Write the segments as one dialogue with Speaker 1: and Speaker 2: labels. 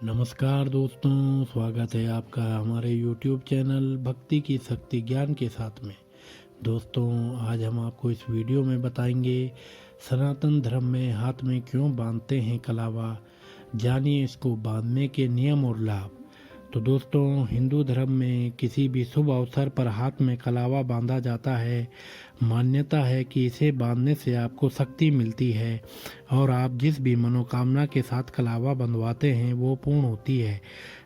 Speaker 1: नमस्कार दोस्तों, स्वागत है आपका हमारे YouTube चैनल भक्ति की शक्ति ज्ञान के साथ में। दोस्तों, आज हम आपको इस वीडियो में बताएंगे सनातन धर्म में हाथ में क्यों बांधते हैं कलावा। जानिए इसको बांधने के नियम और लाभ। तो दोस्तों, हिंदू धर्म में किसी भी शुभ अवसर पर हाथ में कलावा बांधा जाता है। मान्यता है कि इसे बांधने से आपको शक्ति मिलती है और आप जिस भी मनोकामना के साथ कलावा बंधवाते हैं वो पूर्ण होती है।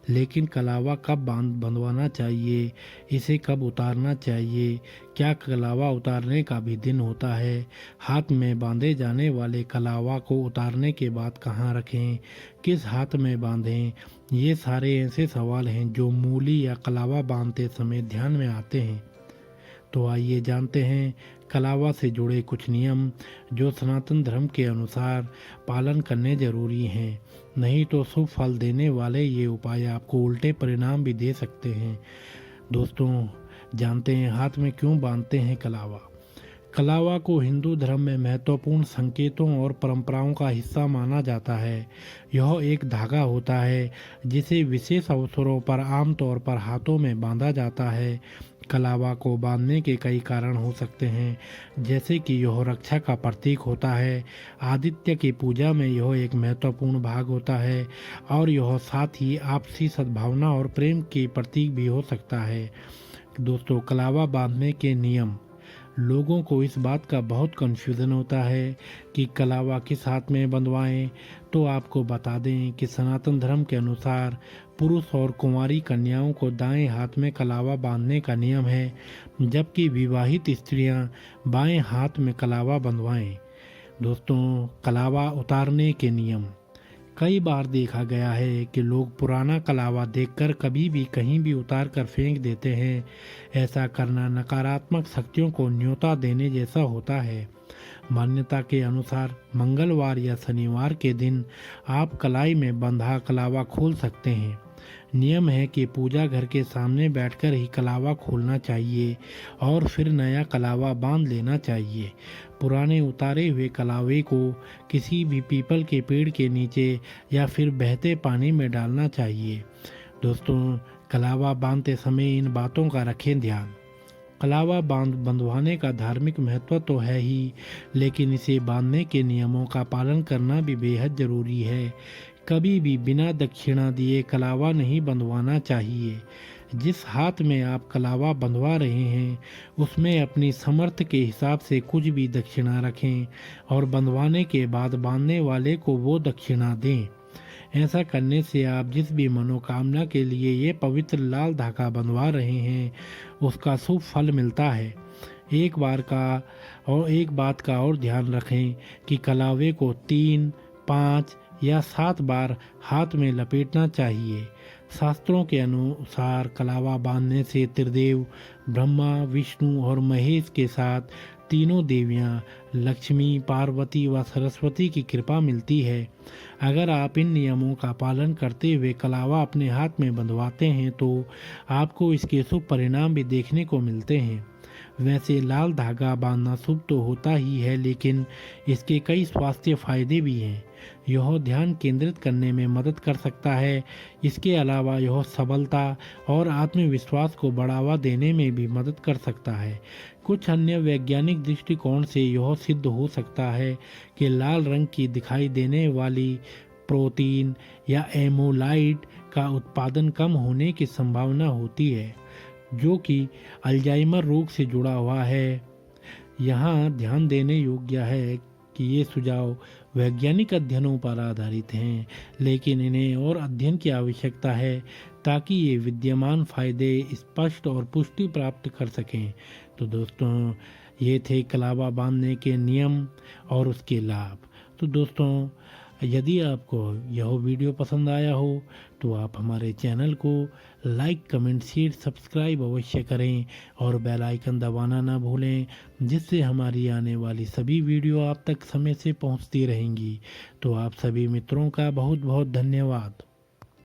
Speaker 1: लेकिन कलावा कब बंधवाना चाहिए, इसे कब उतारना चाहिए, क्या कलावा उतारने का भी दिन होता है, हाथ में बांधे जाने वाले कलावा को उतारने के बाद कहाँ रखें, किस हाथ में बांधें, ये सारे ऐसे सवाल हैं जो मूली या कलावा बांधते समय ध्यान में आते हैं। तो आइए जानते हैं कलावा से जुड़े कुछ नियम जो सनातन धर्म के अनुसार पालन करने जरूरी हैं। नहीं तो शुभ फल देने वाले ये उपाय आपको उल्टे परिणाम भी दे सकते हैं। दोस्तों, जानते हैं हाथ में क्यों बांधते हैं कलावा। कलावा को हिंदू धर्म में महत्वपूर्ण संकेतों और परंपराओं का हिस्सा माना जाता है। यह एक धागा होता है जिसे विशेष अवसरों पर आमतौर पर हाथों में बांधा जाता है। कलावा को बांधने के कई कारण हो सकते हैं, जैसे कि यह रक्षा का प्रतीक होता है, आदित्य की पूजा में यह एक महत्वपूर्ण भाग होता है और यह साथ ही आपसी सद्भावना और प्रेम के प्रतीक भी हो सकता है। दोस्तों, कलावा बांधने के नियम। लोगों को इस बात का बहुत कन्फ्यूज़न होता है कि कलावा किस हाथ में बंधवाएं। तो आपको बता दें कि सनातन धर्म के अनुसार पुरुष और कुंवारी कन्याओं को दाएं हाथ में कलावा बांधने का नियम है, जबकि विवाहित स्त्रियां बाएं हाथ में कलावा बंधवाएं। दोस्तों, कलावा उतारने के नियम। कई बार देखा गया है कि लोग पुराना कलावा देखकर कभी भी कहीं भी उतार कर फेंक देते हैं। ऐसा करना नकारात्मक शक्तियों को न्योता देने जैसा होता है। मान्यता के अनुसार मंगलवार या शनिवार के दिन आप कलाई में बंधा कलावा खोल सकते हैं। नियम है कि पूजा घर के सामने बैठकर ही कलावा खोलना चाहिए और फिर नया कलावा बांध लेना चाहिए। पुराने उतारे हुए कलावे को किसी भी पीपल के पेड़ के नीचे या फिर बहते पानी में डालना चाहिए। दोस्तों, कलावा बांधते समय इन बातों का रखें ध्यान। कलावा बंधवाने का धार्मिक महत्व तो है ही, लेकिन इसे बांधने के नियमों का पालन करना भी बेहद जरूरी है। कभी भी बिना दक्षिणा दिए कलावा नहीं बंधवाना चाहिए। जिस हाथ में आप कलावा बंधवा रहे हैं उसमें अपनी समर्थ के हिसाब से कुछ भी दक्षिणा रखें और बंधवाने के बाद बांधने वाले को वो दक्षिणा दें। ऐसा करने से आप जिस भी मनोकामना के लिए ये पवित्र लाल धागा बंधवा रहे हैं उसका शुभ फल मिलता है। एक बात का और ध्यान रखें कि कलावे को 3, 5 या 7 बार हाथ में लपेटना चाहिए। शास्त्रों के अनुसार कलावा बांधने से त्रिदेव ब्रह्मा, विष्णु और महेश के साथ तीनों देवियां लक्ष्मी, पार्वती व सरस्वती की कृपा मिलती है। अगर आप इन नियमों का पालन करते हुए कलावा अपने हाथ में बंधवाते हैं तो आपको इसके शुभ परिणाम भी देखने को मिलते हैं। वैसे लाल धागा बांधना शुभ तो होता ही है, लेकिन इसके कई स्वास्थ्य फायदे भी हैं। यह ध्यान केंद्रित करने में मदद कर सकता है। इसके अलावा यह सबलता और आत्मविश्वास को बढ़ावा देने में भी मदद कर सकता है। कुछ अन्य वैज्ञानिक दृष्टिकोण से यह सिद्ध हो सकता है कि लाल रंग की दिखाई देने वाली प्रोटीन या एमोलाइड का उत्पादन कम होने की संभावना होती है, जो कि अल्जाइमर रोग से जुड़ा हुआ है। यहाँ ध्यान देने योग्य है कि ये सुझाव वैज्ञानिक अध्ययनों पर आधारित हैं, लेकिन इन्हें और अध्ययन की आवश्यकता है ताकि ये विद्यमान फायदे स्पष्ट और पुष्टि प्राप्त कर सकें। तो दोस्तों, ये थे कलावा बांधने के नियम और उसके लाभ। तो दोस्तों, यदि आपको यह वीडियो पसंद आया हो तो आप हमारे चैनल को लाइक, कमेंट, शेयर, सब्सक्राइब अवश्य करें और बेल आइकन दबाना ना भूलें, जिससे हमारी आने वाली सभी वीडियो आप तक समय से पहुंचती रहेंगी। तो आप सभी मित्रों का बहुत बहुत धन्यवाद।